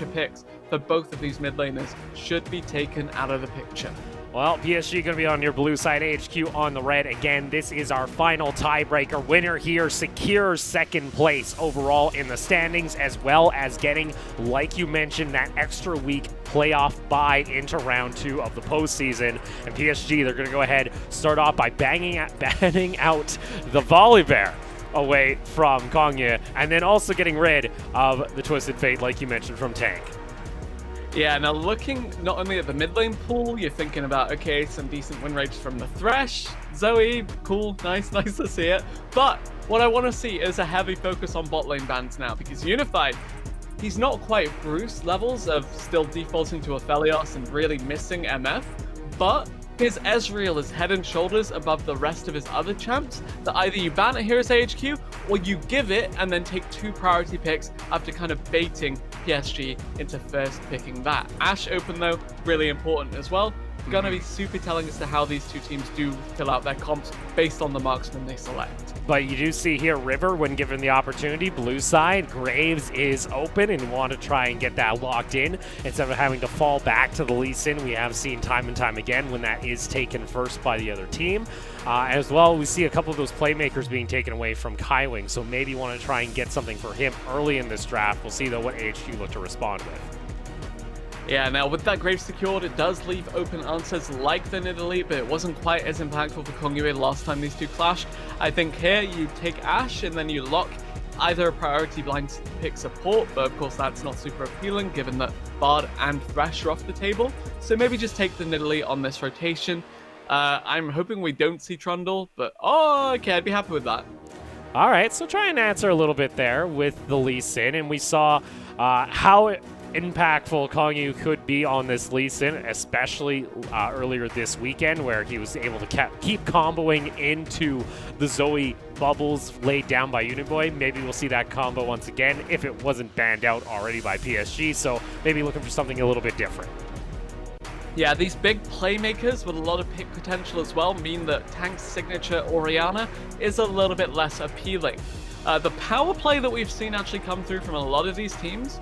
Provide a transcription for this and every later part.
picks for both of these mid laners should be taken out of the picture. Well, PSG going to be on your blue side, AHQ on the red. Again, this is our final tiebreaker. Winner here secures second place overall in the standings, as well as getting, like you mentioned, that extra week playoff bye into round 2 of the postseason. And PSG, they're going to go ahead, start off by banning out the Volibear away from Kongya, and then also getting rid of the Twisted Fate, like you mentioned, from Tank. Yeah, now looking not only at the mid lane pool, you're thinking about, okay, some decent win rates from the Thresh, Zoe, cool, nice to see it. But what I want to see is a heavy focus on bot lane bans now, because Unified, he's not quite Bruce levels of still defaulting to Aphelios and really missing MF, but his Ezreal is head and shoulders above the rest of his other champs that either you ban at Heroes AHQ or you give it and then take 2 priority picks after kind of baiting PSG into first picking that. Ashe open though, really important as well. Gonna be super telling as to how these two teams do fill out their comps based on the marksman they select. But you do see here River, when given the opportunity, blue side, Graves is open and want to try and get that locked in instead of having to fall back to the Lee Sin. We have seen time and time again when that is taken first by the other team. As well, we see a couple of those playmakers being taken away from Kaiwing, so maybe want to try and get something for him early in this draft. We'll see though what AHQ look to respond with. Yeah, now with that Graves secured, it does leave open answers like the Nidalee, but it wasn't quite as impactful for Kongya last time these two clashed. I think here you take Ashe and then you lock either a priority blind pick support, but of course that's not super appealing given that Bard and Thresh are off the table. So maybe just take the Nidalee on this rotation. I'm hoping we don't see Trundle, but okay, I'd be happy with that. All right, so try and answer a little bit there with the Lee Sin, and we saw how impactful Kongyu could be on this Lee Sin, especially earlier this weekend where he was able to keep comboing into the Zoe bubbles laid down by Uniboy. Maybe we'll see that combo once again if it wasn't banned out already by PSG, so maybe looking for something a little bit different. Yeah, these big playmakers with a lot of pick potential as well mean that Tank's signature Orianna is a little bit less appealing. The power play that we've seen actually come through from a lot of these teams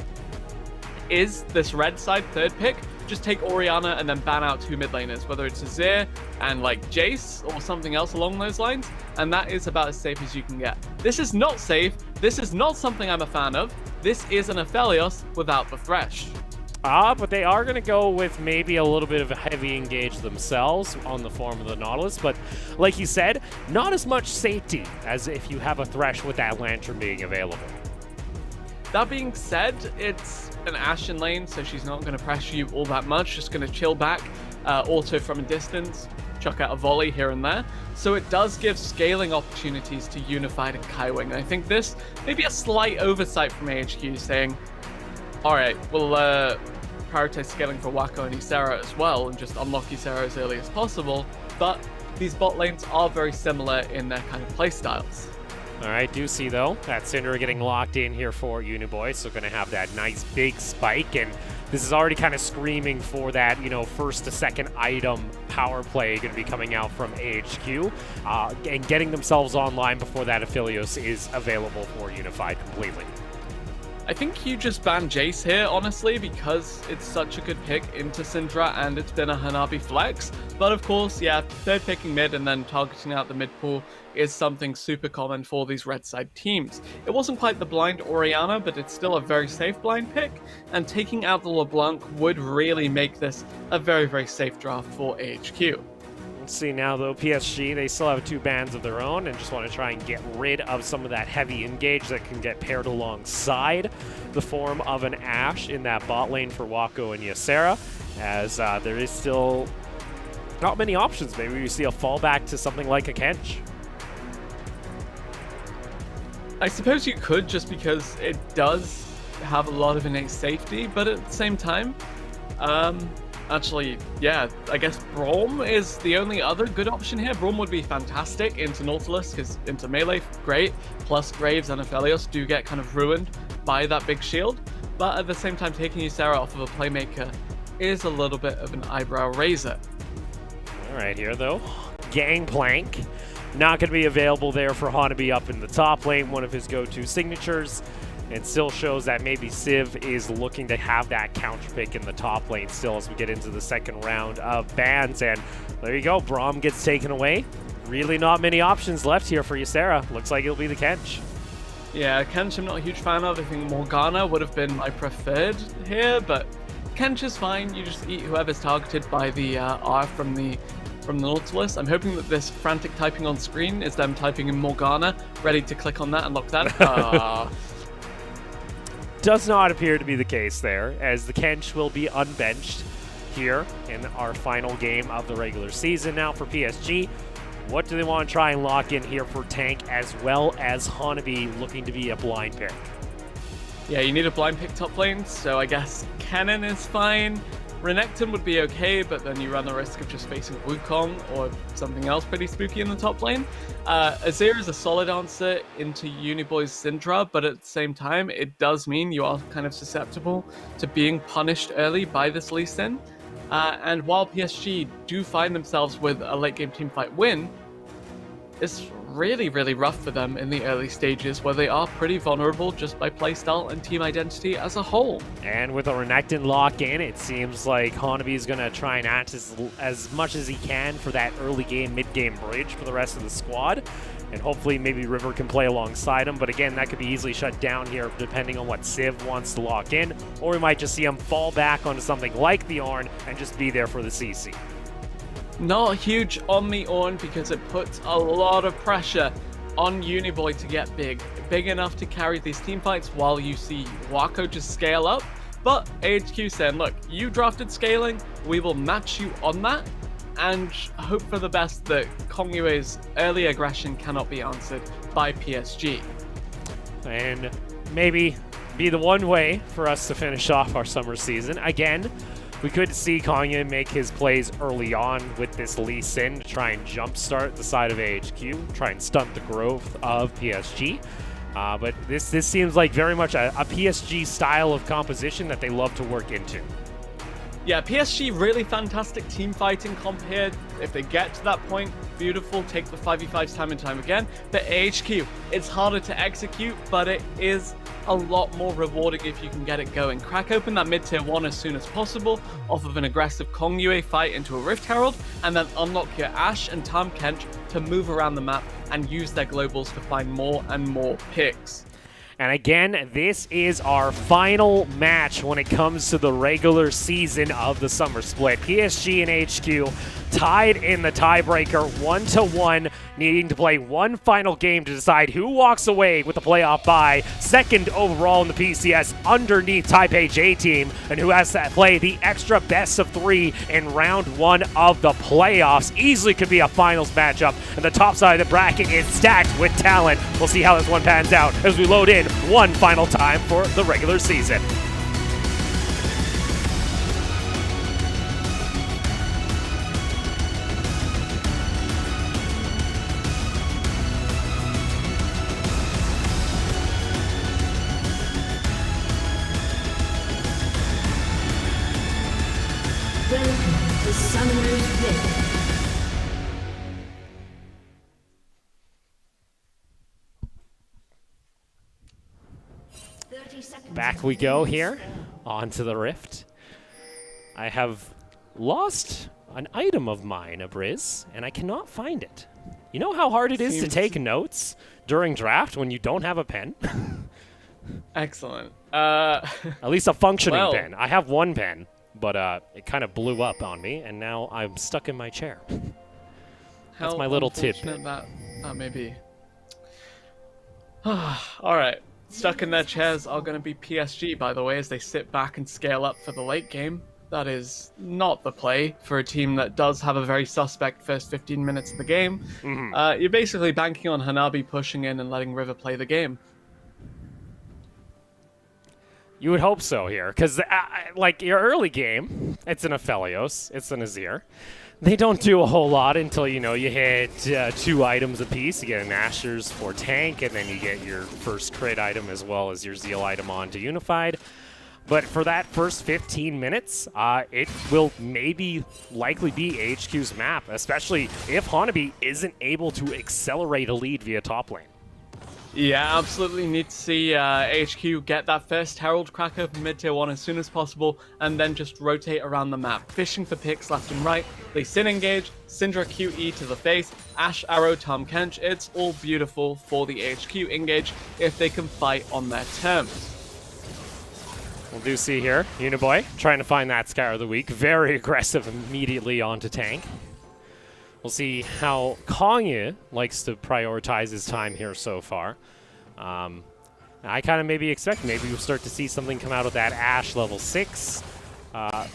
is this red side third pick. Just take Orianna and then ban out 2 mid laners, whether it's Azir and like Jace or something else along those lines, and that is about as safe as you can get. This is not safe. This is not something I'm a fan of. This is an Aphelios without the Thresh. But they are going to go with maybe a little bit of a heavy engage themselves on the form of the Nautilus, but like you said, not as much safety as if you have a Thresh with that Lantern being available. That being said, it's an Ashen lane, so she's not going to pressure you all that much, just going to chill back, auto from a distance, chuck out a volley here and there. So it does give scaling opportunities to Unified and Kaiwing. I think this may be a slight oversight from AHQ saying, alright, we'll prioritize scaling for Wako and Ysera as well, and just unlock Ysera as early as possible, but these bot lanes are very similar in their kind of playstyles. All right, do see though that Syndra getting locked in here for Uniboy, so going to have that nice big spike, and this is already kind of screaming for that, you know, first to second item power play going to be coming out from AHQ, and getting themselves online before that Aphelios is available for Unified completely. I think you just ban Jace here, honestly, because it's such a good pick into Syndra and it's been a Hanabi flex. But of course, yeah, third picking mid and then targeting out the mid pool is something super common for these red side teams. It wasn't quite the blind Orianna, but it's still a very safe blind pick, and taking out the LeBlanc would really make this a very, very safe draft for AHQ. Let's see now though, PSG, they still have 2 bans of their own and just want to try and get rid of some of that heavy engage that can get paired alongside the form of an Ashe in that bot lane for Wako and Ysera, as there is still not many options. Maybe we see a fallback to something like a Kench. I suppose you could, just because it does have a lot of innate safety, but at the same time, actually, yeah, I guess Braum is the only other good option here. Braum would be fantastic into Nautilus, because into melee, great. Plus Graves and Aphelios do get kind of ruined by that big shield. But at the same time, taking Ysera off of a playmaker is a little bit of an eyebrow raiser. All right, here though, Gangplank. Not going to be available there for Hanabi up in the top lane, one of his go-to signatures. it still shows that maybe Civ is looking to have that counter pick in the top lane still as we get into the second round of bans. And there you go, Braum gets taken away. Really not many options left here for Ysera. Looks like it'll be the Kench. Yeah, Kench I'm not a huge fan of. I think Morgana would have been my preferred here, but Kench is fine. You just eat whoever's targeted by the R from the Nautilus. I'm hoping that this frantic typing on screen is them typing in Morgana, ready to click on that and lock that. Does not appear to be the case there, as the Kench will be unbenched here in our final game of the regular season. Now for PSG, what do they want to try and lock in here for tank, as well as Hanabi looking to be a blind pick? Yeah, you need a blind pick top lane, so I guess Cannon is fine. Renekton would be okay, but then you run the risk of just facing Wukong or something else pretty spooky in the top lane. Azir is a solid answer into Uniboy's Syndra, but at the same time, it does mean you are kind of susceptible to being punished early by this Lee Sin. And while PSG do find themselves with a late game teamfight win, it's really, really rough for them in the early stages where they are pretty vulnerable just by playstyle and team identity as a whole. And with a Renekton lock in, it seems like Hanabi is going to try and act as much as he can for that early game, mid game bridge for the rest of the squad. And hopefully maybe River can play alongside him. But again, that could be easily shut down here depending on what Civ wants to lock in. Or we might just see him fall back onto something like the Ornn and just be there for the CC. Not huge on the Ornn because it puts a lot of pressure on Uniboy to get big enough to carry these teamfights while you see Wako just scale up. But AHQ said, look, you drafted scaling, we will match you on that, and hope for the best that Kongyue's early aggression cannot be answered by PSG. And maybe be the one way for us to finish off our summer season. Again, we could see Kongyue make his plays early on with this Lee Sin to try and jumpstart the side of AHQ, try and stunt the growth of PSG. But this seems like very much a PSG style of composition that they love to work into. Yeah, PSG really fantastic team fighting comp here. If they get to that point, beautiful, take the 5v5s time and time again. But AHQ, it's harder to execute, but it is a lot more rewarding if you can get it going. Crack open that mid-tier 1 as soon as possible off of an aggressive Kongyue fight into a Rift Herald, and then unlock your Ashe and Tahm Kench to move around the map and use their globals to find more and more picks. And again, this is our final match when it comes to the regular season of the summer split. PSG and HQ tied in the tiebreaker 1-1, needing to play one final game to decide who walks away with the playoff bye, second overall in the PCS underneath Taipei J-Team, and who has to play the extra best of 3 in round 1 of the playoffs. Easily could be a finals matchup, and the top side of the bracket is stacked with talent. We'll see how this one pans out as we load in one final time for the regular season. Welcome to Summoner's Rift. Back we go here, onto the Rift. I have lost an item of mine, Abriz, and I cannot find it. You know how hard it is to take notes during draft when you don't have a pen? Excellent. At least a functioning pen. I have one pen, but it kind of blew up on me, and now I'm stuck in my chair. That's my little tip. That may be. All right. Stuck in their chairs are going to be PSG, by the way, as they sit back and scale up for the late game. That is not the play for a team that does have a very suspect first 15 minutes of the game. Mm-hmm. You're basically banking on Hanabi pushing in and letting River play the game. You would hope so here, because like your early game, it's an Aphelios, it's an Azir. They don't do a whole lot until, you know, you hit 2 items apiece. You get an Asher's for tank, and then you get your first crit item as well as your Zeal item onto Unified. But for that first 15 minutes, it will likely be AHQ's map, especially if Hanabi isn't able to accelerate a lead via top lane. Yeah, absolutely need to see AHQ get that first Herald crack open mid-tier 1 as soon as possible, and then just rotate around the map, fishing for picks left and right. Lee Sin engage, Syndra QE to the face, Ash Arrow, Tahm Kench. It's all beautiful for the AHQ engage if they can fight on their terms. We'll do see here, Uniboy trying to find that Scar of the Week. Very aggressive immediately onto tank. We'll see how Kongyu likes to prioritize his time here so far. I kind of maybe expect maybe we'll start to see something come out of that Ash level 6.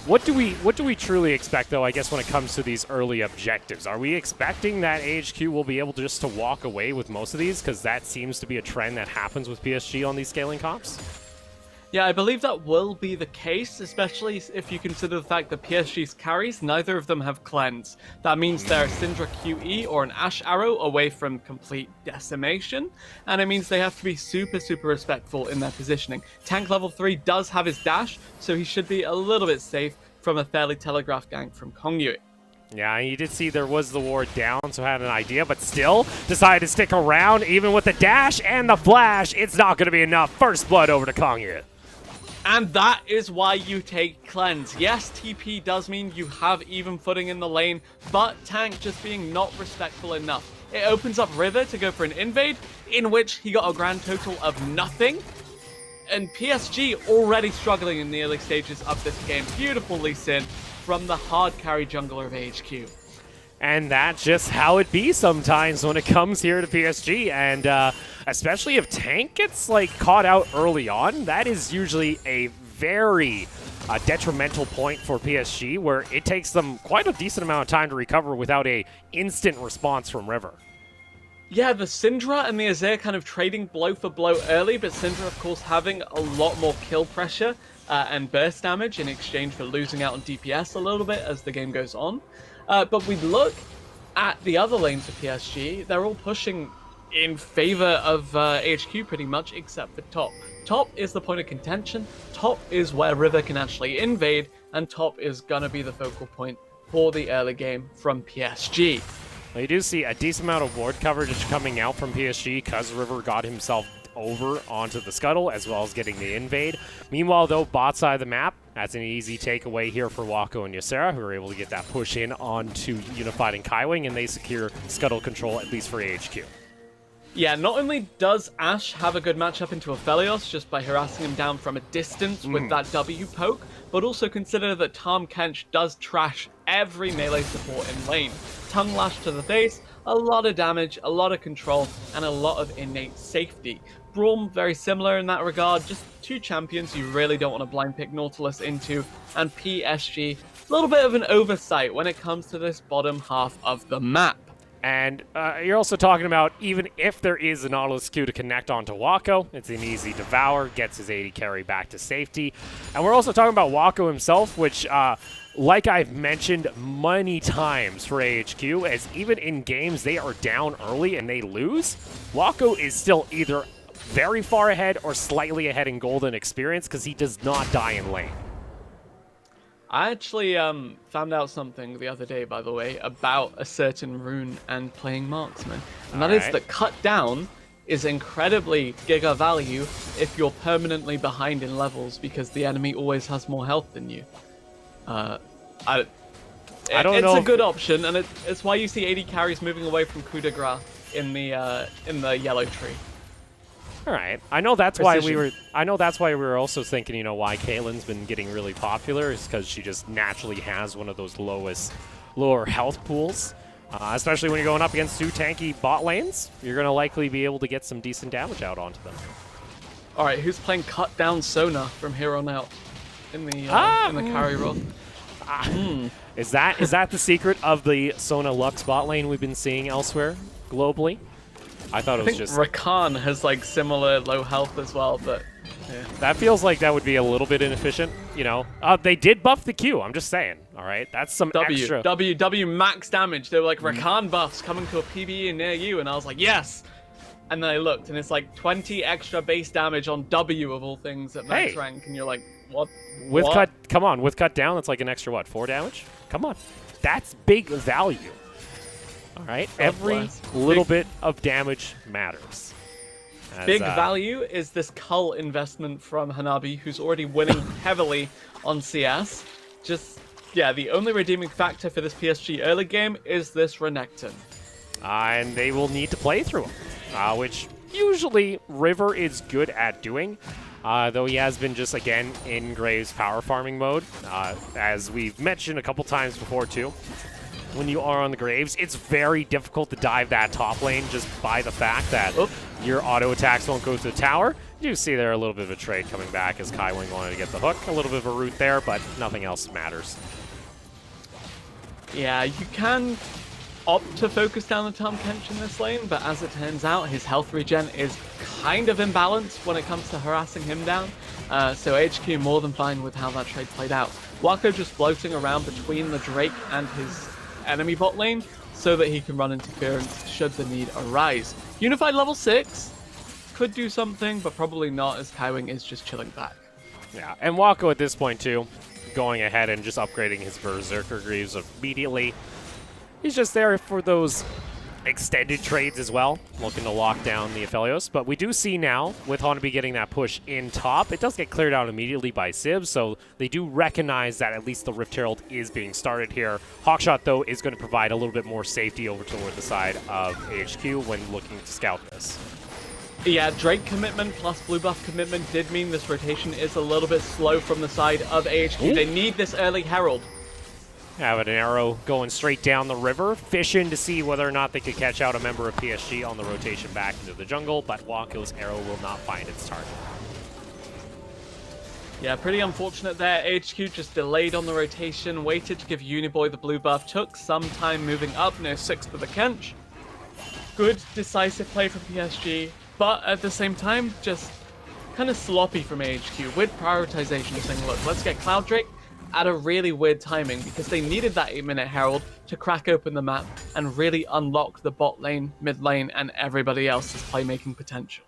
What do we truly expect though, I guess, when it comes to these early objectives? Are we expecting that AHQ will be able to just to walk away with most of these? Because that seems to be a trend that happens with PSG on these scaling comps. Yeah, I believe that will be the case, especially if you consider the fact that PSG's carries, neither of them have cleanse. That means they're a Syndra QE or an Ash Arrow away from complete decimation, and it means they have to be super respectful in their positioning. Tank level 3 does have his dash, so he should be a little bit safe from a fairly telegraphed gank from Kongyu. Yeah, you did see there was the ward down, so had an idea, but still decided to stick around, even with the dash and the flash. It's not going to be enough. First blood over to Kongyu. And that is why you take cleanse. Yes, TP does mean you have even footing in the lane, but tank just being not respectful enough. It opens up River to go for an invade, in which he got a grand total of nothing. And PSG already struggling in the early stages of this game. Beautiful Lee Sin from the hard carry jungler of AHQ. And that's just how it be sometimes when it comes here to PSG. And especially if tank gets like caught out early on, that is usually a very detrimental point for PSG, where it takes them quite a decent amount of time to recover without a instant response from River. Yeah, the Syndra and the Azir kind of trading blow for blow early, but Syndra, of course, having a lot more kill pressure and burst damage in exchange for losing out on DPS a little bit as the game goes on. But we look at the other lanes of PSG, they're all pushing in favor of AHQ pretty much, except for top. Top is the point of contention, top is where River can actually invade, and top is gonna be the focal point for the early game from PSG. Well, you do see a decent amount of ward coverage coming out from PSG because River got himself over onto the scuttle as well as getting the invade. Meanwhile, though, bot side of the map, that's an easy takeaway here for Wako and Ysera, who are able to get that push in onto Unified and Kaiwing, and they secure scuttle control, at least for AHQ. Yeah, not only does Ashe have a good matchup into Aphelios just by harassing him down from a distance with that W poke, but also consider that Tahm Kench does trash every melee support in lane. Tongue Lash to the face, a lot of damage, a lot of control, and a lot of innate safety. Braum, very similar in that regard, just two champions you really don't want to blind pick Nautilus into, and PSG, a little bit of an oversight when it comes to this bottom half of the map. And you're also talking about, even if there is a Nautilus Q to connect onto Wako, it's an easy devour, gets his 80 carry back to safety. And we're also talking about Wako himself, which, like I've mentioned many times for AHQ, as even in games they are down early and they lose, Wako is still either very far ahead or slightly ahead in golden experience because he does not die in lane. I actually found out something the other day, by the way, about a certain rune and playing marksman. And that is that cut down is incredibly giga value if you're permanently behind in levels because the enemy always has more health than you. It's a good option, and it's why you see 80 carries moving away from coup de grace in the yellow tree. All right, I know that's why we were also thinking, you know, why Caitlyn's been getting really popular is because she just naturally has one of those lower health pools, especially when you're going up against two tanky bot lanes. You're going to likely be able to get some decent damage out onto them. All right, who's playing cut down Sona from here on out in the carry role? Is that the secret of the Sona Lux bot lane we've been seeing elsewhere globally? I thought it was just... Rakan has like similar low health as well, but... Yeah. That feels like that would be a little bit inefficient, you know? They did buff the Q, I'm just saying, all right? That's some extra... W max damage. They were like, Rakan buffs coming to a PBE near you, and I was like, yes! And then I looked, and it's like 20 extra base damage on W of all things at max rank, and you're like, what? Come on, with cut down, that's like an extra, what, 4 damage? Come on. That's big value. All right, every little bit of damage matters. Big value is this cull investment from Hanabi, who's already winning heavily on CS. Yeah, the only redeeming factor for this PSG early game is this Renekton. And they will need to play through him, which usually River is good at doing. Though he has been just, again, in Graves' power farming mode. As we've mentioned a couple times before, too. When you are on the Graves, it's very difficult to dive that top lane just by the fact that your auto attacks won't go through the tower. You see there a little bit of a trade coming back as Kaiwing wanted to get the hook. A little bit of a route there, but nothing else matters. Yeah, you can opt to focus down the Tahm Kench in this lane, but as it turns out, his health regen is kind of imbalanced when it comes to harassing him down. So AHQ more than fine with how that trade played out. Wako just floating around between the Drake and his enemy bot lane so that he can run interference should the need arise. Unified level 6 could do something, but probably not, as Kaiwing is just chilling back. Yeah, and Wako at this point too, going ahead and just upgrading his Berserker Greaves immediately. He's just there for those extended trades as well, looking to lock down the Aphelios. But we do see now, with Hanabi getting that push in top, it does get cleared out immediately by Civ, so they do recognize that at least the Rift Herald is being started here. Hawkshot, though, is going to provide a little bit more safety over toward the side of AHQ when looking to scout this. Yeah, Drake commitment plus blue buff commitment did mean this rotation is a little bit slow from the side of AHQ. Ooh. They need this early Herald. Having an arrow going straight down the river, fishing to see whether or not they could catch out a member of PSG on the rotation back into the jungle, but Wako's arrow will not find its target. Yeah, pretty unfortunate there. AHQ just delayed on the rotation, waited to give Uniboy the blue buff, took some time moving up near 6th for the Kench. Good decisive play from PSG, but at the same time, just kind of sloppy from AHQ with prioritization, saying, look, let's get Cloud Drake at a really weird timing because they needed that 8-minute Herald to crack open the map and really unlock the bot lane, mid lane, and everybody else's playmaking potential.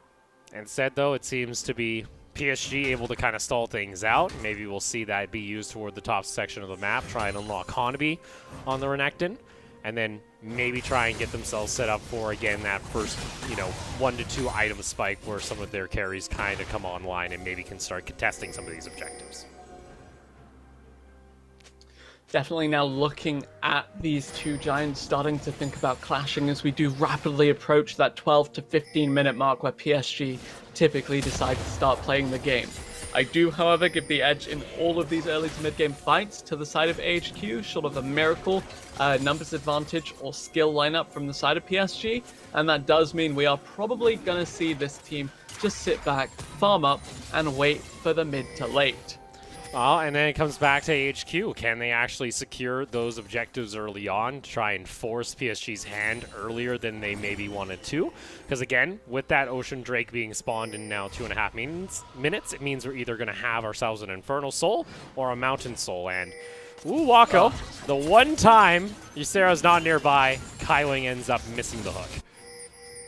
Instead, though, it seems to be PSG able to kind of stall things out. Maybe we'll see that be used toward the top section of the map, try and unlock Hanabi on the Renekton, and then maybe try and get themselves set up for, again, that first, 1 to 2 item spike where some of their carries kind of come online and maybe can start contesting some of these objectives. Definitely now looking at these two giants starting to think about clashing as we do rapidly approach that 12 to 15 minute mark where PSG typically decide to start playing the game. I do, however, give the edge in all of these early to mid-game fights to the side of AHQ, sort of a miracle numbers advantage or skill lineup from the side of PSG, and that does mean we are probably going to see this team just sit back, farm up, and wait for the mid to late. Well, and then it comes back to AHQ. Can they actually secure those objectives early on to try and force PSG's hand earlier than they maybe wanted to? Because again, with that Ocean Drake being spawned in now 2.5 minutes, it means we're either going to have ourselves an Infernal Soul or a Mountain Soul. And, ooh, Wako, the one time Ysera's not nearby, Kaiwing ends up missing the hook.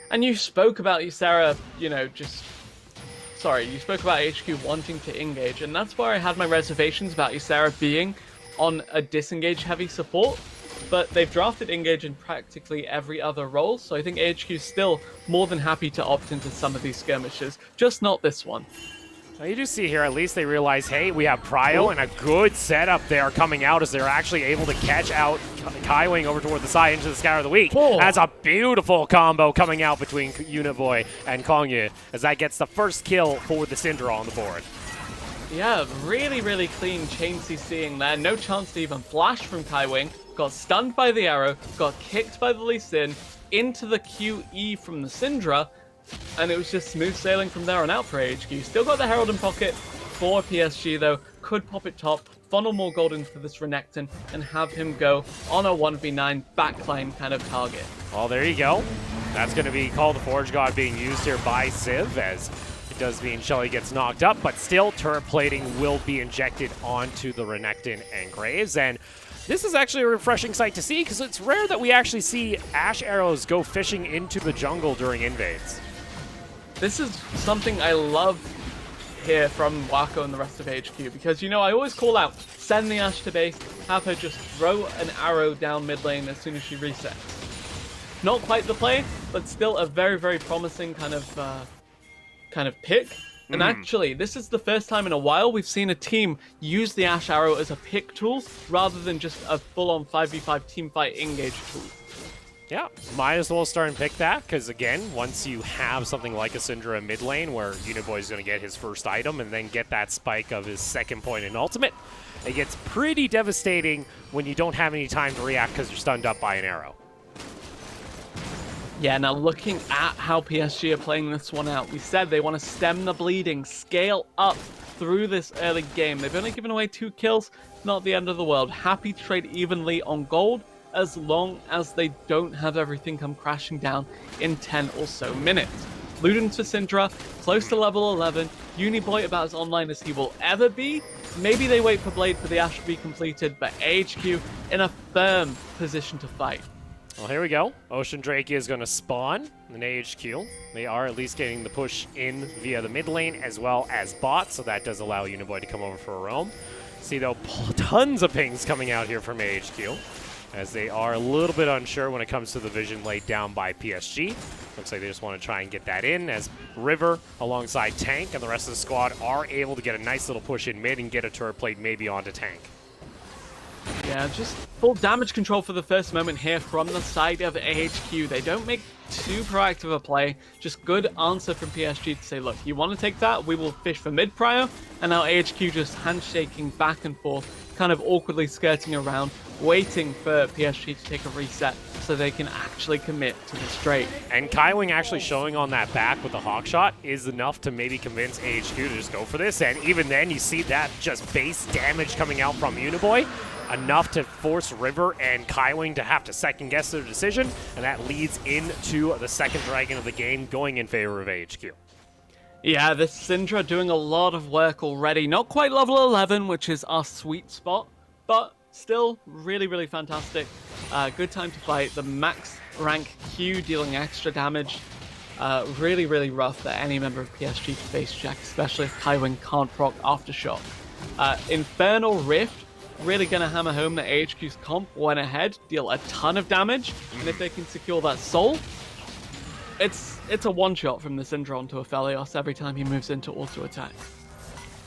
And you spoke about Ysera, you spoke about HQ wanting to engage, and that's where I had my reservations about Ysera being on a disengage heavy support, but they've drafted engage in practically every other role, so I think AHQ is still more than happy to opt into some of these skirmishes, just not this one. Now you do see here, at least they realize, hey, we have Prio and a good setup there coming out as they're actually able to catch out Kaiwing over toward the side into the Scout of the Week. That's a beautiful combo coming out between Uniboy and Kongyu as that gets the first kill for the Syndra on the board. Yeah, really, really clean chain CCing there. No chance to even flash from Kaiwing. Got stunned by the arrow, got kicked by the Lee Sin, into the QE from the Syndra, and it was just smooth sailing from there on out for AHQ. Still got the Herald in pocket for PSG though. Could pop it top, funnel more gold into this Renekton, and have him go on a 1v9 backline kind of target. Well, there you go. That's going to be Call the Forge God being used here by Civ, as it does mean Shelly gets knocked up, but still turret plating will be injected onto the Renekton and Graves. And this is actually a refreshing sight to see, because it's rare that we actually see Ash arrows go fishing into the jungle during invades. This is something I love here from Wako and the rest of HQ, because, I always call out, send the Ashe to base, have her just throw an arrow down mid lane as soon as she resets. Not quite the play, but still a very, very promising kind of kind of pick. And actually, this is the first time in a while we've seen a team use the Ash Arrow as a pick tool rather than just a full-on 5v5 teamfight engage tool. Yeah, might as well start and pick that, because again, once you have something like a Syndra mid lane where Uniboy is going to get his first item and then get that spike of his second point in ultimate, it gets pretty devastating when you don't have any time to react because you're stunned up by an arrow. Yeah, now looking at how PSG are playing this one out, we said they want to stem the bleeding, scale up through this early game. They've only given away 2 kills, not the end of the world. Happy to trade evenly on gold as long as they don't have everything come crashing down in 10 or so minutes. Ludens for Syndra, close to level 11. Uniboy about as online as he will ever be. Maybe they wait for Blade for the Ash to be completed, but AHQ in a firm position to fight. Well, here we go. Ocean Drake is going to spawn in AHQ. They are at least getting the push in via the mid lane as well as bot, so that does allow Uniboy to come over for a roam. See, though, tons of pings coming out here from AHQ, as they are a little bit unsure when it comes to the vision laid down by PSG. Looks like they just want to try and get that in, as River alongside Tank and the rest of the squad are able to get a nice little push in mid and get a turret plate maybe onto Tank. Yeah, just full damage control for the first moment here from the side of AHQ. They don't make too proactive a play, just good answer from PSG to say, look, you want to take that? We will fish for mid prio. And now AHQ just handshaking back and forth, kind of awkwardly skirting around, waiting for PSG to take a reset so they can actually commit to the straight. And Kaiwing actually showing on that back with the hawk shot is enough to maybe convince AHQ to just go for this. And even then, you see that just base damage coming out from Uniboy, enough to force River and Kaiwing to have to second-guess their decision, and that leads into the second dragon of the game going in favor of AHQ. Yeah, this Syndra doing a lot of work already. Not quite level 11, which is our sweet spot, but still really, really fantastic. Good time to fight. The max rank Q dealing extra damage. Really, really rough for any member of PSG to face check, especially if Kaiwing can't proc Aftershock. Infernal Rift, really going to hammer home that AHQ's comp went ahead, deal a ton of damage, and if they can secure that soul, it's a one-shot from the Syndra onto Aphelios every time he moves into auto-attack.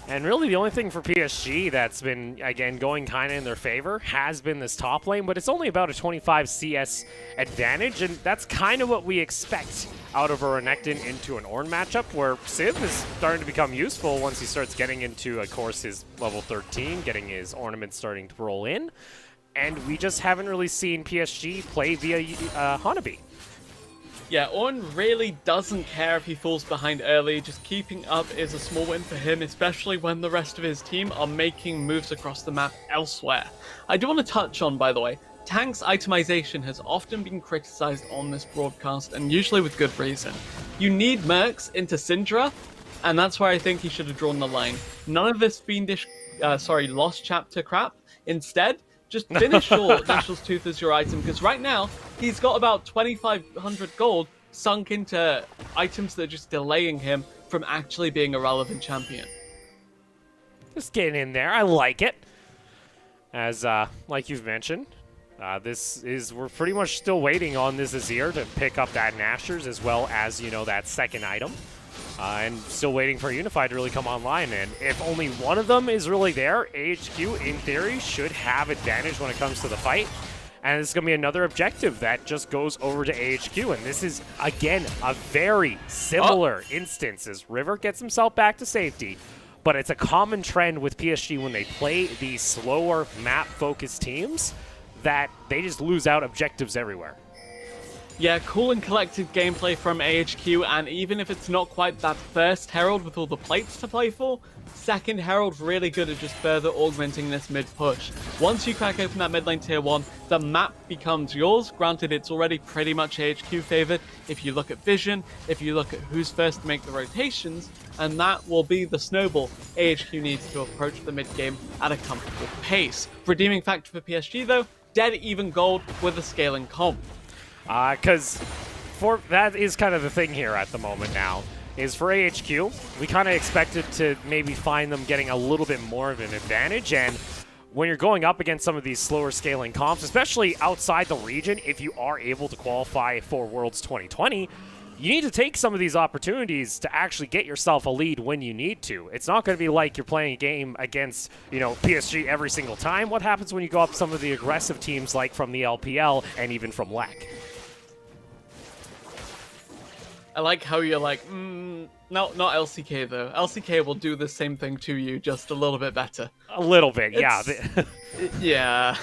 And really the only thing for PSG that's been, again, going kind of in their favor has been this top lane, but it's only about a 25 CS advantage, and that's kind of what we expect out of a Renekton into an Ornn matchup, where Civ is starting to become useful once he starts getting into, of course, his level 13, getting his ornaments starting to roll in, and we just haven't really seen PSG play via Hanabi. Yeah, Ornn really doesn't care if he falls behind early. Just keeping up is a small win for him, especially when the rest of his team are making moves across the map elsewhere. I do want to touch on, by the way, Tank's itemization has often been criticized on this broadcast, and usually with good reason. You need mercs into Syndra, and that's where I think he should have drawn the line. None of this fiendish, lost chapter crap. Instead, just finish your National's Tooth as your item, because right now, he's got about 2,500 gold sunk into items that are just delaying him from actually being a relevant champion. Just getting in there. I like it. As, like you've mentioned, we're pretty much still waiting on this Azir to pick up that Nashers as well as, that second item. And still waiting for Unified to really come online. And if only one of them is really there, AHQ, in theory, should have advantage when it comes to the fight. And it's going to be another objective that just goes over to AHQ. And this is, again, a very similar instance as River gets himself back to safety. But it's a common trend with PSG when they play these slower map-focused teams that they just lose out objectives everywhere. Yeah, cool and collected gameplay from AHQ, and even if it's not quite that first Herald with all the plates to play for, second Herald really good at just further augmenting this mid push. Once you crack open that mid lane tier 1, the map becomes yours. Granted, it's already pretty much AHQ favored if you look at vision, if you look at who's first to make the rotations, and that will be the snowball AHQ needs to approach the mid game at a comfortable pace. Redeeming factor for PSG though, dead even gold with a scaling comp. Because that is kind of the thing here at the moment now, is for AHQ, we kind of expected to maybe find them getting a little bit more of an advantage, and when you're going up against some of these slower scaling comps, especially outside the region, if you are able to qualify for Worlds 2020, you need to take some of these opportunities to actually get yourself a lead when you need to. It's not going to be like you're playing a game against, you know, PSG every single time. What happens when you go up some of the aggressive teams like from the LPL and even from LEC? I like how you're like, no, not LCK though. LCK will do the same thing to you, just a little bit better. A little bit, yeah. Yeah.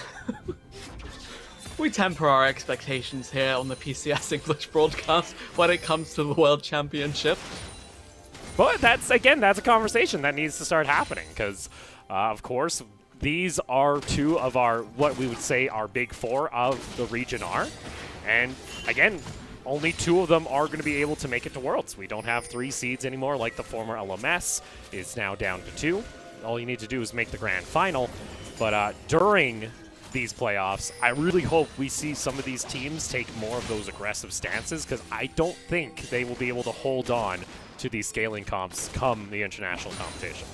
We temper our expectations here on the PCS English broadcast when it comes to the World Championship. But that's a conversation that needs to start happening because, of course, these are two of our, what we would say, our big four of the region are. And again, only two of them are going to be able to make it to Worlds. We don't have 3 seeds anymore like the former LMS is now down to 2. All you need to do is make the grand final. But during these playoffs, I really hope we see some of these teams take more of those aggressive stances because I don't think they will be able to hold on to these scaling comps come the international competition.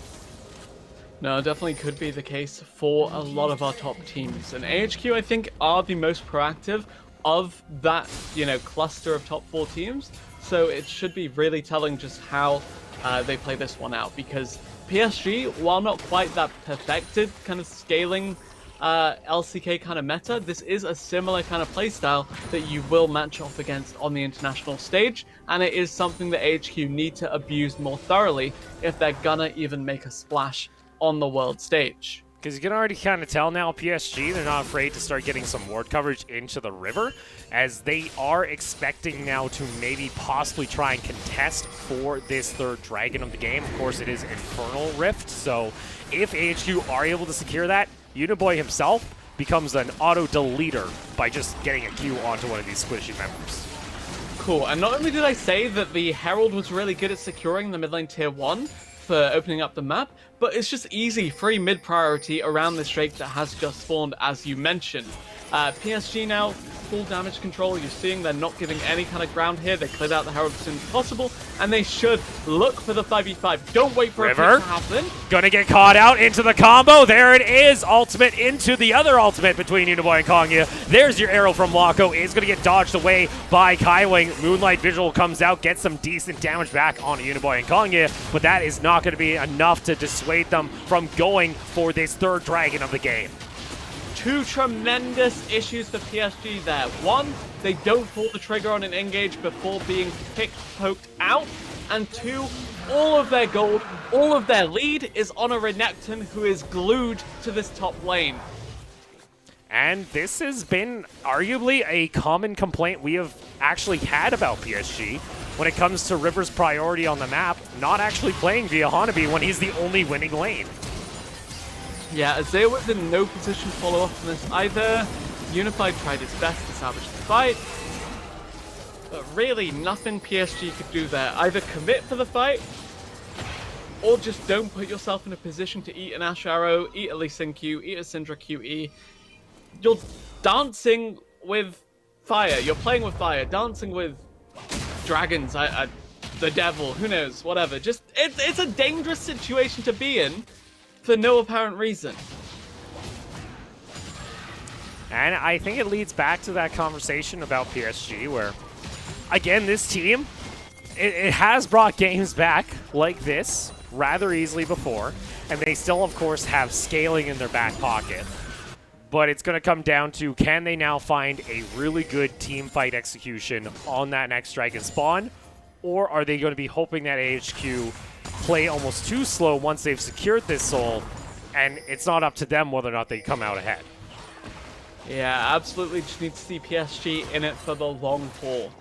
No, it definitely could be the case for a lot of our top teams. And AHQ, I think, are the most proactive of that, you know, cluster of top 4 teams. So it should be really telling just how they play this one out. Because PSG, while not quite that perfected kind of scaling LCK kind of meta, this is a similar kind of playstyle that you will match off against on the international stage, and it is something that AHQ need to abuse more thoroughly if they're gonna even make a splash on the world stage. Because you can already kind of tell now, PSG, they're not afraid to start getting some ward coverage into the river, as they are expecting now to maybe possibly try and contest for this 3rd dragon of the game. Of course, it is Infernal Rift, so if AHQ are able to secure that, Uniboy himself becomes an auto-deleter by just getting a Q onto one of these squishy members. Cool, and not only did I say that the Herald was really good at securing the mid lane tier 1 for opening up the map, but it's just easy, free mid priority around this Drake that has just spawned, as you mentioned. PSG now, full damage control. You're seeing they're not giving any kind of ground here. They cleared out the Herald as soon as possible, and they should look for the 5v5. Don't wait for River it to happen. Gonna get caught out into the combo. There it is. Ultimate into the other ultimate between Uniboy and Kongya. There's your arrow from Wako. It's gonna get dodged away by Kaiwing. Moonlight Visual comes out, gets some decent damage back on Uniboy and Kongya, but that is not gonna be enough to dissuade them from going for this 3rd dragon of the game. 2 tremendous issues for PSG there. 1, they don't pull the trigger on an engage before being poked out. And 2, all of their gold, all of their lead is on a Renekton who is glued to this top lane. And this has been arguably a common complaint we have actually had about PSG when it comes to River's priority on the map, not actually playing via Hanabi when he's the only winning lane. Yeah, Azir was in no position to follow up on this either. Unified tried his best to salvage the fight, but really nothing PSG could do there. Either commit for the fight, or just don't put yourself in a position to eat an Ash Arrow, eat a Lee Sin Q, eat a Syndra QE. You're dancing with fire, you're playing with fire, dancing with dragons, the devil, who knows, whatever. Just, it's a dangerous situation to be in for no apparent reason. And I think it leads back to that conversation about PSG where, again, this team, it has brought games back like this rather easily before, and they still, of course, have scaling in their back pocket. But it's going to come down to, can they now find a really good team fight execution on that next dragon spawn, or are they going to be hoping that AHQ play almost too slow once they've secured this soul, and it's not up to them whether or not they come out ahead? Yeah, absolutely just need to see PSG in it for the long haul.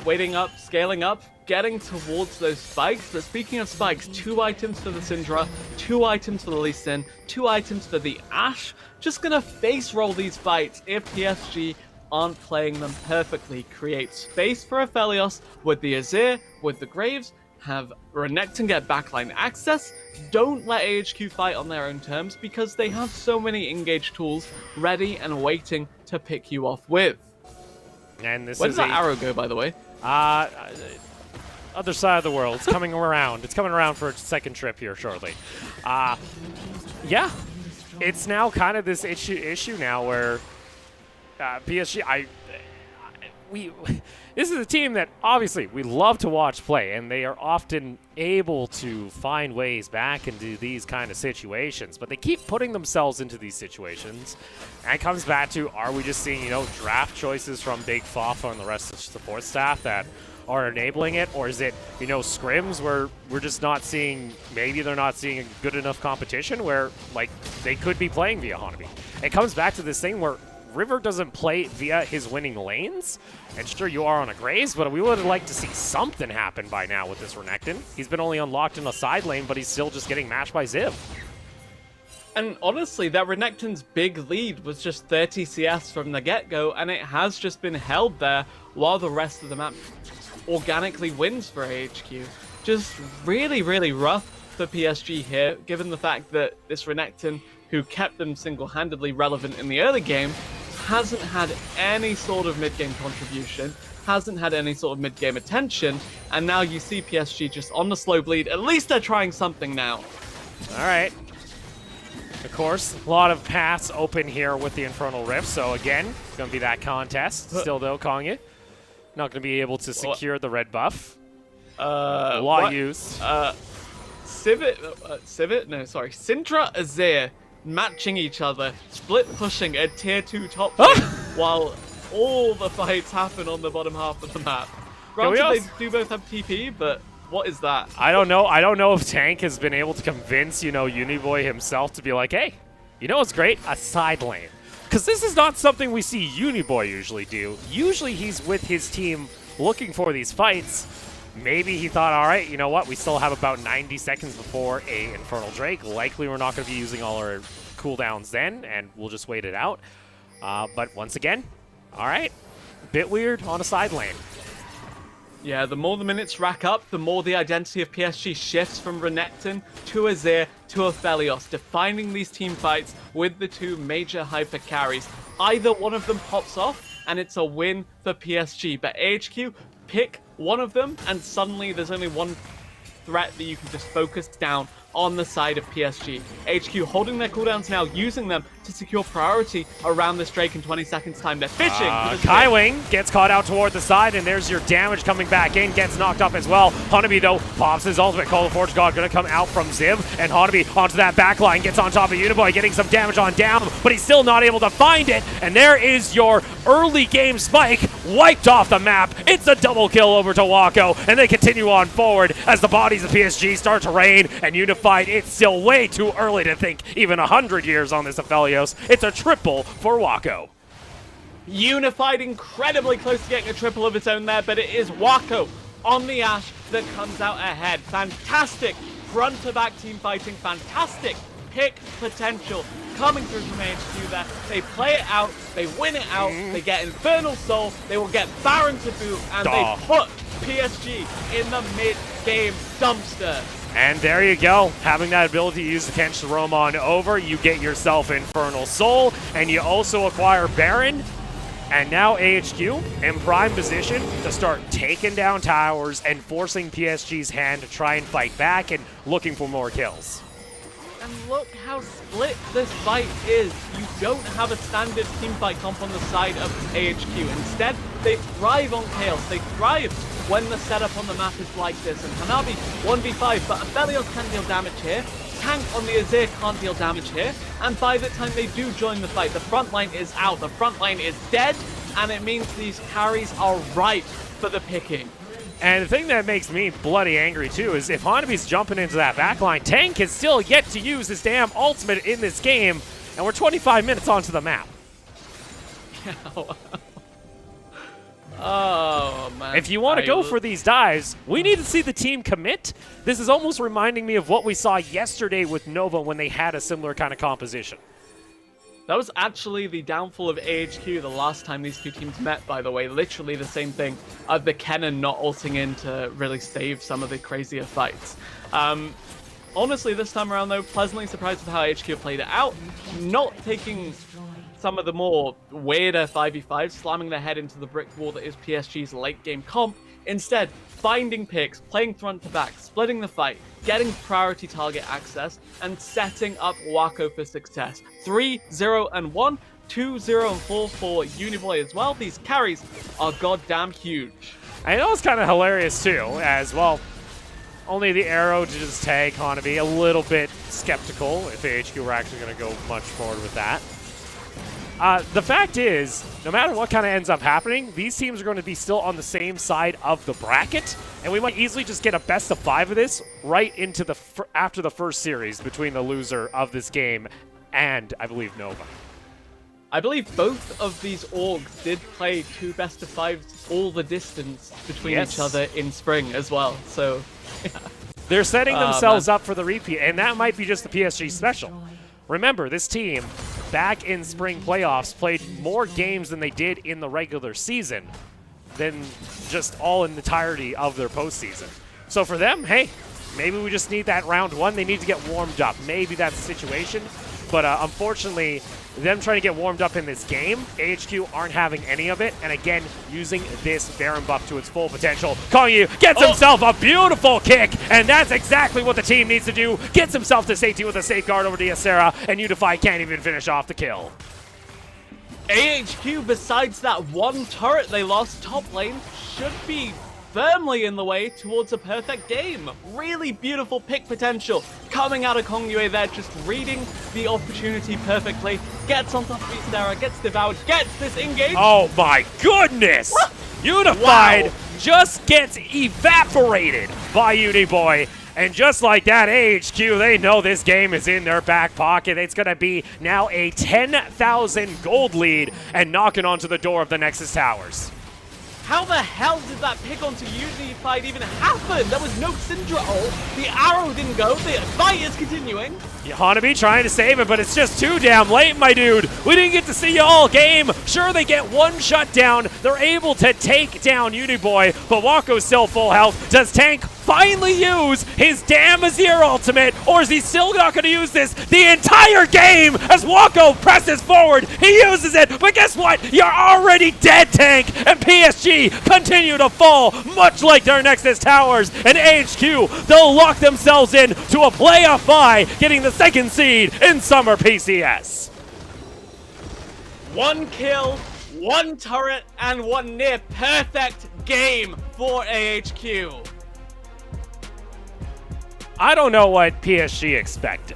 Waiting up, scaling up, getting towards those spikes. But speaking of spikes, 2 items for the Syndra, 2 items for the Lee Sin, 2 items for the Ashe. Just gonna face roll these fights if PSG aren't playing them perfectly. Create space for Aphelios with the Azir, with the Graves, have Renekton get backline access. Don't let AHQ fight on their own terms because they have so many engage tools ready and waiting to pick you off with. And this Where is does that arrow go, by the way? Other side of the world. It's coming around. It's coming around for a second trip here shortly. Yeah, it's now kind of this issue now where PSG. this is a team that obviously we love to watch play, and they are often able to find ways back into these kind of situations, but they keep putting themselves into these situations. And it comes back to, are we just seeing, draft choices from Big Fafa and the rest of the support staff that are enabling it, or is it, scrims where we're just not seeing, maybe they're not seeing a good enough competition where, like, they could be playing via Hanabi. It comes back to this thing where River doesn't play via his winning lanes, and sure, you are on a Graze, but we would have liked to see something happen by now with this Renekton. He's been only unlocked in a side lane, but he's still just getting mashed by Ziv. And honestly, that Renekton's big lead was just 30 CS from the get-go, and it has just been held there while the rest of the map organically wins for AHQ. Just really, really rough for PSG here, given the fact that this Renekton, who kept them single-handedly relevant in the early game, hasn't had any sort of mid-game contribution, hasn't had any sort of mid-game attention, and now you see PSG just on the slow bleed. At least they're trying something now. All right. Of course, a lot of paths open here with the Infernal Rift, so again, it's going to be that contest. Still, though, Kongya not going to be able to secure the red buff. A lot used. Syndra Azir matching each other, split pushing a tier 2 top lane while all the fights happen on the bottom half of the map. Granted, they do both have TP, but what is that? I don't know. I don't know if Tank has been able to convince, Uniboy himself to be like, hey, what's great? A side lane. Because this is not something we see Uniboy usually do. Usually he's with his team looking for these fights. Maybe he thought, all right, you know what? We still have about 90 seconds before a Infernal Drake. Likely we're not going to be using all our cooldowns then, and we'll just wait it out. But once again, all right, bit weird on a side lane. Yeah, the more the minutes rack up, the more the identity of PSG shifts from Renekton to Azir to Aphelios, defining these team fights with the two major hyper carries. Either one of them pops off, and it's a win for PSG, but AHQ pick one of them, and suddenly there's only one threat that you can just focus down on the side of PSG. HQ holding their cooldowns now, using them to secure priority around this Drake in 20 seconds time. They're fishing. Kaiwing gets caught out toward the side, and there's your damage coming back in. Gets knocked up as well. Hanabi, though, pops his ultimate. Call of Forge God going to come out from Ziv, and Hanabi onto that backline, gets on top of Uniboy, getting some damage on down, but he's still not able to find it, and there is your early game spike wiped off the map. It's a double kill over to Wako, and they continue on forward as the bodies of PSG start to rain, and Unified, it's still way too early to think even 100 years on this Aphelios. It's a triple for Wako. Unified incredibly close to getting a triple of its own there, but it is Wako on the Ashe that comes out ahead. Fantastic front-to-back team fighting, fantastic pick potential coming through from AHQ there. They play it out, they win it out, they get Infernal Soul, they will get Baron to boot, and they put PSG in the mid-game dumpster. And there you go. Having that ability to use the Kench to roam on over, you get yourself Infernal Soul, and you also acquire Baron. And now AHQ in prime position to start taking down towers and forcing PSG's hand to try and fight back and looking for more kills. And look how split this fight is. You don't have a standard teamfight comp on the side of AHQ. Instead, they thrive on chaos. They thrive when the setup on the map is like this. And Hanabi 1v5, but Aphelios can deal damage here. Tank on the Azir can't deal damage here. And by the time they do join the fight, the front line is out. The front line is dead. And it means these carries are ripe for the picking. And the thing that makes me bloody angry, too, is if Hanabi's jumping into that backline, Tank has still yet to use his damn ultimate in this game, and we're 25 minutes onto the map. Oh, man. If you want to go for these dives, we need to see the team commit. This is almost reminding me of what we saw yesterday with Nova when they had a similar kind of composition. That was actually the downfall of AHQ the last time these two teams met, by the way. Literally the same thing of the Kennen not ulting in to really save some of the crazier fights. Honestly, this time around, though, pleasantly surprised with how AHQ played it out. Not taking some of the more weirder 5v5s, slamming their head into the brick wall that is PSG's late game comp. Instead, finding picks, playing front to back, splitting the fight, getting priority target access, and setting up Wako for success. 3-0 and 1, 2-0 and 4 for Uniboy as well. These carries are goddamn huge. I know it's kind of hilarious too, as well. Only the arrow to just tag Hanabi. A little bit skeptical if AHQ were actually going to go much forward with that. The fact is, no matter what kind of ends up happening, these teams are going to be still on the same side of the bracket, and we might easily just get a best of 5 of this right into the after the first series between the loser of this game and, I believe, Nova. I believe both of these orgs did play 2 best of 5s all the distance between each other in spring as well, so yeah. They're setting themselves up for the repeat, and that might be just the PSG special. Remember, this team, back in spring playoffs, played more games than they did in the regular season than just all in the entirety of their postseason. So for them, hey, maybe we just need that round 1. They need to get warmed up. Maybe that's the situation. But unfortunately, them trying to get warmed up in this game, AHQ aren't having any of it. And again, using this Baron buff to its full potential. Kongyu gets himself a beautiful kick, and that's exactly what the team needs to do. Gets himself to safety with a safeguard over Diacera, and Unify can't even finish off the kill. AHQ, besides that one turret they lost top lane, should be firmly in the way towards a perfect game. Really beautiful pick potential coming out of Kongyue there, just reading the opportunity perfectly. Gets on top of Sarah, gets devoured, gets this engage. Oh my goodness! What? Unified Wow. just gets evaporated by Uniboy. And just like that, AHQ, they know this game is in their back pocket. It's going to be now a 10,000 gold lead and knocking onto the door of the Nexus Towers. How the hell did that pick onto Unified even happen? There was no Syndra ult. The arrow didn't go. The fight is continuing. Hanabi trying to save it, but it's just too damn late, my dude. We didn't get to see you all game. Sure, they get one shutdown. They're able to take down Uniboy, but Wako's still full health. Does Tank finally use his damn Azir ultimate, or is he still not going to use this the entire game as Wako presses forward? He uses it, but guess what? You're already dead, Tank, and PSG continue to fall, much like their Nexus Towers, and AHQ, they'll lock themselves in to a playoff bye, getting the second seed in Summer PCS. 1 kill, 1 turret, and 1 near perfect game for AHQ. I don't know what PSG expected.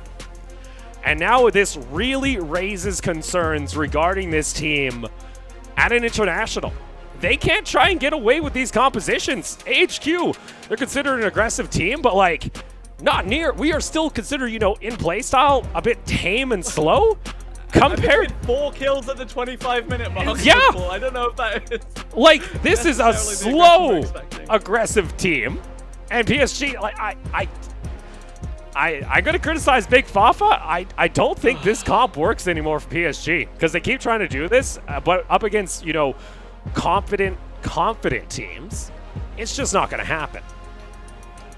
And now this really raises concerns regarding this team at an international. They can't try and get away with these compositions. AHQ, they're considered an aggressive team, but like, not near. We are still considered, you know, in play style, a bit tame and slow. Compared 4 kills at the 25-minute mark. Yeah. I don't know if that is like, this is a necessarily the slow, aggression we're expecting. aggressive team. And PSG, like, I'm going to criticize Big Fafa. I don't think this comp works anymore for PSG because they keep trying to do this, but up against, you know, confident teams, it's just not going to happen.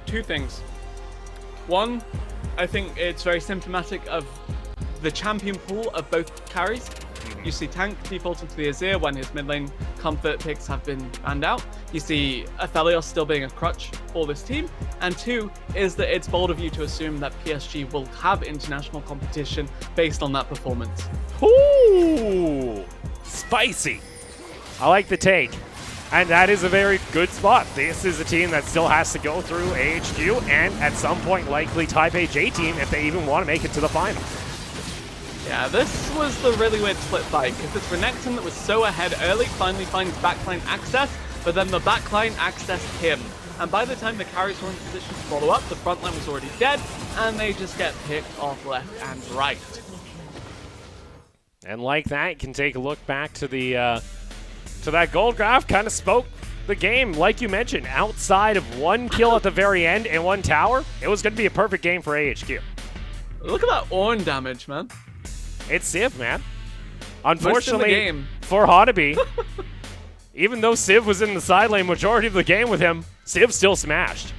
2 things. 1, I think it's very symptomatic of the champion pool of both carries. You see Tank defaulting to the Azir when his mid lane comfort picks have been banned out. You see Aphelios still being a crutch for this team. And 2 is that it's bold of you to assume that PSG will have international competition based on that performance. Ooh, spicy. I like the take. And that is a very good spot. This is a team that still has to go through AHQ and at some point likely Taipei J team if they even want to make it to the final. Yeah, this was the really weird split fight, because it's Renekton that was so ahead early, finally finds backline access, but then the backline accessed him. And by the time the carries were in position to follow up, the front line was already dead, and they just get picked off left and right. And like that, you can take a look back to the to that gold graph, kind of spoke the game, like you mentioned, outside of 1 kill at the very end and 1 tower, it was going to be a perfect game for AHQ. Look at that Ornn damage, man. It's Civ, man. Most Unfortunately, in the game. for Hanabi, even though Civ was in the side lane majority of the game with him, Civ still smashed.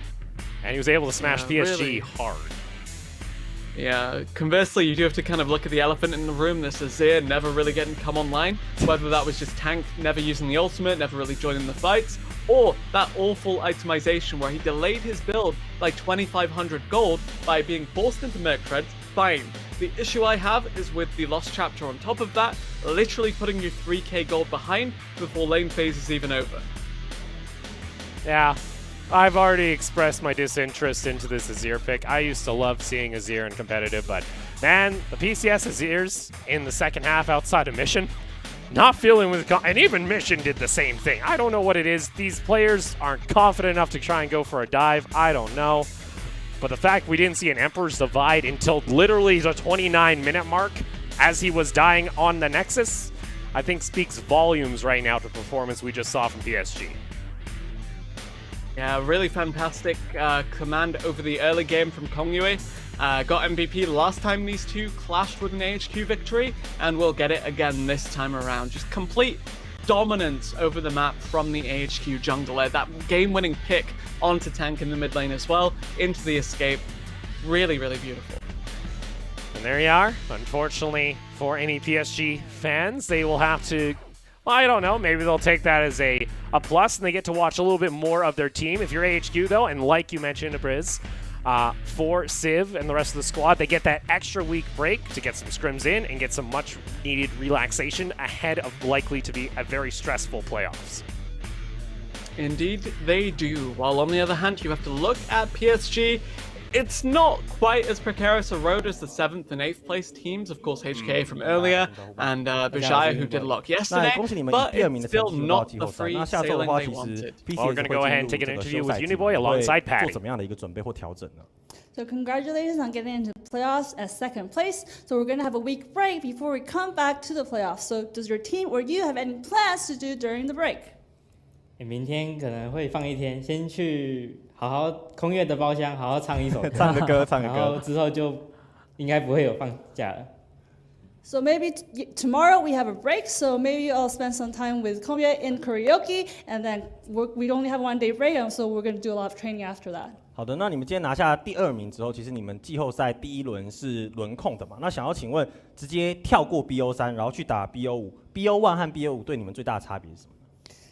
And he was able to smash PSG really hard. Yeah, conversely, you do have to kind of look at the elephant in the room. This Azir never really getting come online. Whether that was just Tank never using the ultimate, never really joining the fights, or that awful itemization where he delayed his build by 2,500 gold by being forced into Merc Treads. Fine. The issue I have is with the Lost Chapter on top of that, literally putting you 3k gold behind before lane phase is even over. Yeah, I've already expressed my disinterest into this Azir pick. I used to love seeing Azir in competitive, but man, the PCS Azirs in the second half outside of Mission, not feeling with, and even Mission did the same thing. I don't know what it is. These players aren't confident enough to try and go for a dive. I don't know. But the fact we didn't see an Emperor's Divide until literally the 29-minute mark as he was dying on the Nexus, I think speaks volumes right now to the performance we just saw from PSG. Yeah, really fantastic command over the early game from Kongyue. Got MVP last time these two clashed with an AHQ victory, and we'll get it again this time around. Just complete dominance over the map from the AHQ jungler. That game-winning pick onto Tank in the mid lane as well, into the escape. Really, really beautiful. And there you are. Unfortunately, for any PSG fans, they will have to, well, I don't know, maybe they'll take that as a plus and they get to watch a little bit more of their team. If you're AHQ though, and like you mentioned, Briz, for Civ and the rest of the squad, they get that extra week break to get some scrims in and get some much needed relaxation ahead of likely to be a very stressful playoffs. Indeed, they do. While on the other hand, you have to look at PSG. It's not quite as precarious a road as the 7th and 8th place teams. Of course, HK from earlier and Bijaya, who did a lot yesterday, but it's still not the free sailing they wanted. Well, we're going to go ahead and take an interview with Uniboy alongside Patty. So congratulations on getting into the playoffs at second place. So we're going to have a week break before we come back to the playoffs. So does your team or you have any plans to do during the break? 明天可能会放一天，先去好好空月的包厢，好好唱一首歌，唱个歌，然后之后就应该不会有放假了。So maybe tomorrow we have a break, so maybe I'll spend some time with Komye in karaoke, and then we only have 1 day break, and so we're going to do a lot of training after that. 好的，那你们今天拿下第2名之后，其实你们季后赛第1轮是轮空的嘛？那想要请问，直接跳过 BO3， 然后去打 BO5，BO1 和 BO5 对你们最大的差别是什么？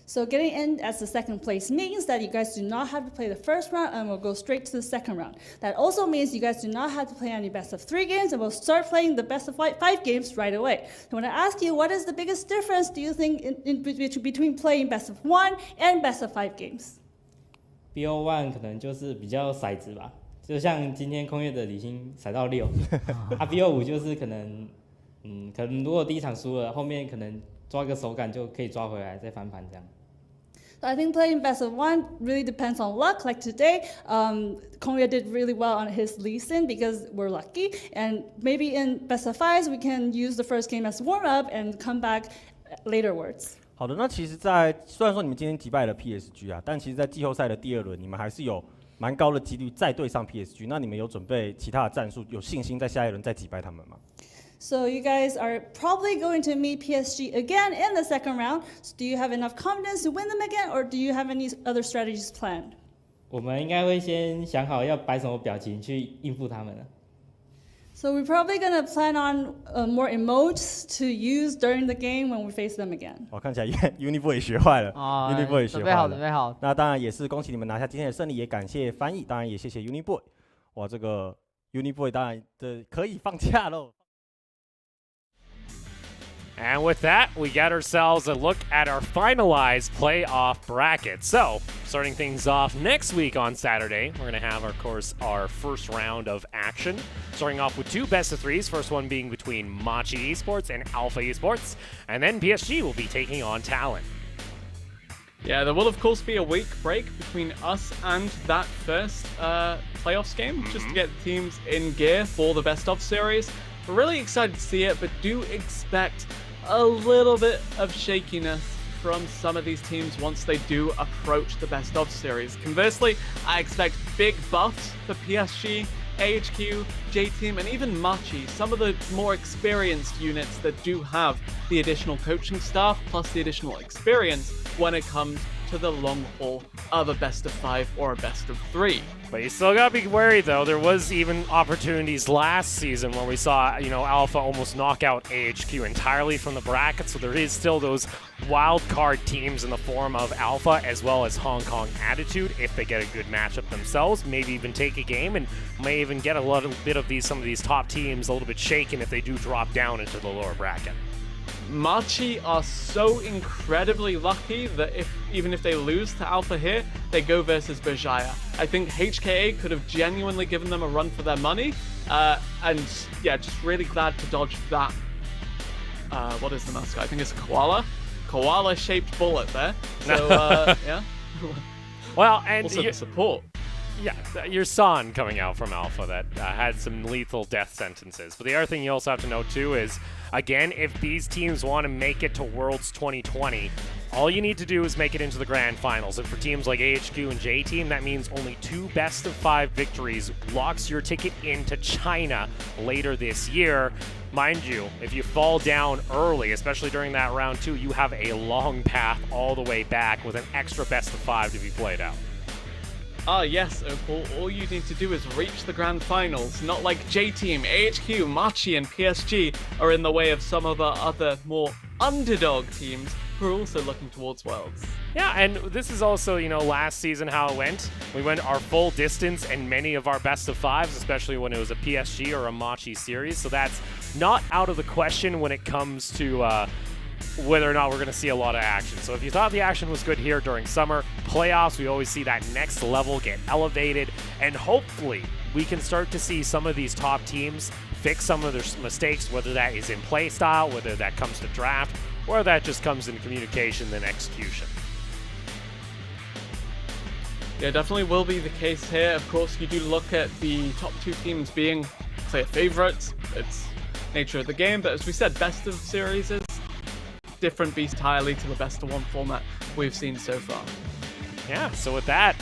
So getting in as the second place means that you guys do not have to play the first round and we'll go straight to the second round. That also means you guys do not have to play any best of 3 games and we'll start playing the best of 5 games right away. So I want to ask you, what is the biggest difference do you think between playing best of 1 and best of 5 games? BO1 可能就是比较骰子吧，就像今天空月的李欣骰到6，BO5 就是可能如果第一场输了，后面可能抓个手感就可以抓回来，再翻盘这样。 So I think playing best of 1 really depends on luck. Like today, Kongya did really well on his Lee Sin because we're lucky. And maybe in best of 5s, we can use the first game as warm-up and come back laterwards. 好的，那其实虽然说你们今天击败了 PSG 啊，但其实在季后赛的第2轮，你们还是有蛮高的几率再对上 PSG。那你们有准备其他的战术，有信心在下一轮再击败他们吗？ So you guys are probably going to meet PSG again in the second round. So do you have enough confidence to win them again, or do you have any other strategies planned? 我们应该会先想好要摆什么表情去应付他们了。 So we're probably going to plan on more emotes to use during the game when we face them again. 我看起来Uniboy 也学坏了，Uniboy 也学坏了。准备好。那当然也是恭喜你们拿下今天的胜利，也感谢翻译，当然也谢谢 Uniboy。哇，这个 Uniboy 当然可以放假喽。 And with that, we get ourselves a look at our finalized playoff bracket. So, starting things off next week on Saturday, we're going to have, of course, our first round of action. Starting off with 2 best of 3s, first one being between Machi Esports and Alpha Esports. And then PSG will be taking on Talon. Yeah, there will of course be a week break between us and that first playoffs game, just to get teams in gear for the best of series. We're really excited to see it, but do expect a little bit of shakiness from some of these teams once they do approach the best of series. Conversely, I expect big buffs for PSG, AHQ, J-Team, and even Machi, some of the more experienced units that do have the additional coaching staff plus the additional experience when it comes to the long haul of a best of 5 or a best of 3. But you still gotta be worried, though. There was even opportunities last season where we saw, Alpha almost knock out AHQ entirely from the bracket, so there is still those wild card teams in the form of Alpha as well as Hong Kong Attitude if they get a good matchup themselves, maybe even take a game, and may even get a little bit of some of these top teams a little bit shaken if they do drop down into the lower bracket. Machi are so incredibly lucky that even if they lose to Alpha here, they go versus Berjaya. I think HKA could have genuinely given them a run for their money, and yeah, just really glad to dodge that. What is the mascot? I think it's a koala-shaped bullet there. So yeah. Well, and also the support. Yeah, your son coming out from Alpha that had some lethal death sentences. But the other thing you also have to know, too, is, again, if these teams want to make it to Worlds 2020, all you need to do is make it into the grand finals. And for teams like AHQ and J-Team, that means only 2 best-of-5 victories locks your ticket into China later this year. Mind you, if you fall down early, especially during that round 2, you have a long path all the way back with an extra best-of-5 to be played out. Yes, Opal, all you need to do is reach the grand finals, not like J-Team, AHQ, Machi, and PSG are in the way of some of the other more underdog teams who are also looking towards Worlds. Yeah, and this is also, last season how it went. We went our full distance and many of our best-of-5s, especially when it was a PSG or a Machi series, so that's not out of the question when it comes to whether or not we're going to see a lot of action. So if you thought the action was good here during summer, playoffs, we always see that next level get elevated, and hopefully we can start to see some of these top teams fix some of their mistakes, whether that is in play style, whether that comes to draft, or that just comes in communication and execution. Yeah, definitely will be the case here. Of course, you do look at the top 2 teams being clear favorites. It's nature of the game, but as we said, best of series is different beast entirely to the best of 1 format we've seen so far. Yeah, so with that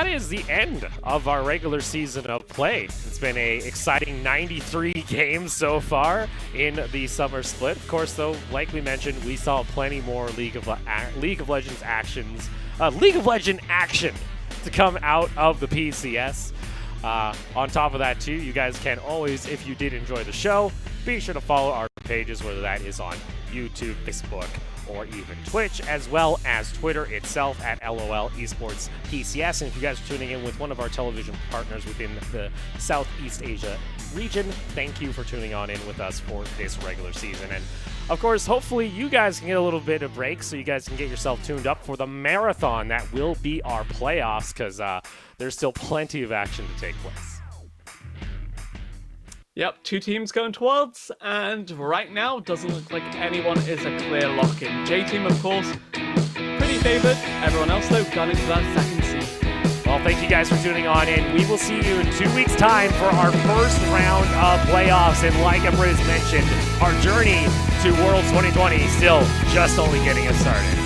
is the end of our regular season of play. It's been a exciting 93 games so far in the summer split. Of course, though, like we mentioned, we saw plenty more League of Legends action to come out of the PCS. On top of that, too, you guys can always, if you did enjoy the show, be sure to follow our pages, whether that is on YouTube, Facebook, or even Twitch, as well as Twitter itself at LOL Esports PCS. And if you guys are tuning in with one of our television partners within the Southeast Asia region, thank you for tuning on in with us for this regular season. And of course, hopefully you guys can get a little bit of break so you guys can get yourself tuned up for the marathon that will be our playoffs, because there's still plenty of action to take place. Yep, 2 teams going to Worlds, and right now doesn't look like anyone is a clear lock-in. J-Team, of course, pretty favored. Everyone else, though, gunning for that second seed. Well, thank you guys for tuning on in. We will see you in 2 weeks' time for our first round of playoffs. And like Empress mentioned, our journey to Worlds 2020 still just only getting us started.